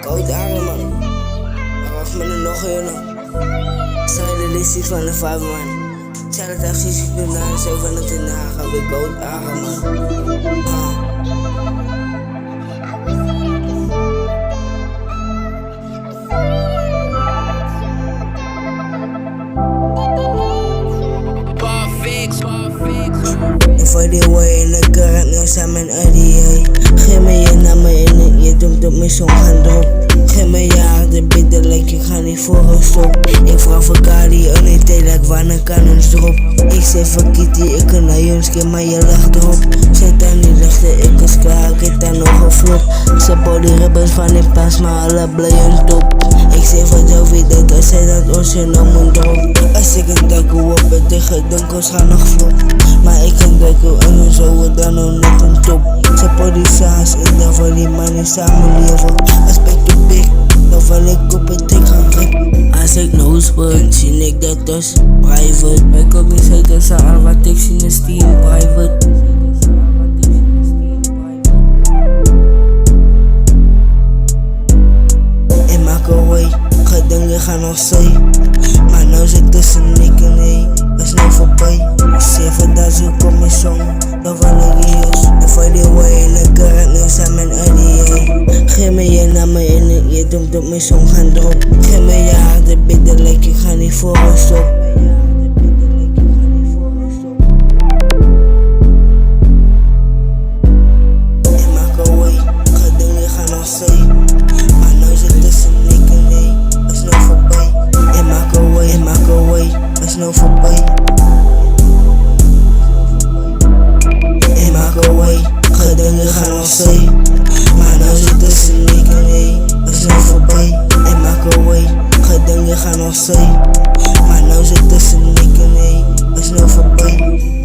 Koud dagen man, maar wacht me er nog een nog. Stylistisch van de 5 man. Zelfde acties, ik ben naar 7 en ten dagen, weer koud dagen man. Voor die way in de kerk, nu samen uit die hey. Geef me je naam in, je doet op mijn song gaan drop. Geef me je hart bidden, like ik ga niet voor een stop. Ik vraag voor Kali, en niet like wanneer kan ons drop. Ik zeg voor Kitty, ik kan naar Jonske, maar je lacht erop. Zet aan die lichten, ik is klaar, ik heb daar nog een flop. Ze bouw die ribbons van die pas, maar alle blijven top. Ik zeg voor Jovi dat als zij dat ons in om moet drop. Als ik een dekkel op het tegen donkers gaan nog flop. Maar ik kan dekkel en dan zo we dan nog net een top. Ze bouw die saas in de voor die mannen samen leven. Als ik te big, dan val ik op het dik gaan rip. Als ik nose word, zie ik dat als private. Ik ook niet zeker zijn wat ik zie in Steam private. In microwave, gedenken gaan nog zee. Maar nou zit tussen ik en nee, dat is nou voorbij. 7000 kom mijn song, dan val ik hier. En voor die way in de kerk, nu samen uit die hey. Geef me je naam in, je doet op mijn song gaan drop. Geef me je hart bidden, like ik ga niet voor een stop. In microwave, gedenken gaan nog zee. Maar nou zit tussen ik en nee, dat is nou voorbij. In microwave, dat is nou voorbij. In microwave, gedenken gaan nog zee. Maar nou zit tussen ik en nee, dat is nou voorbij. In microwave, gedenken gaan nog zee. Maar nou zit tussen ik en nee, dat is nou voorbij.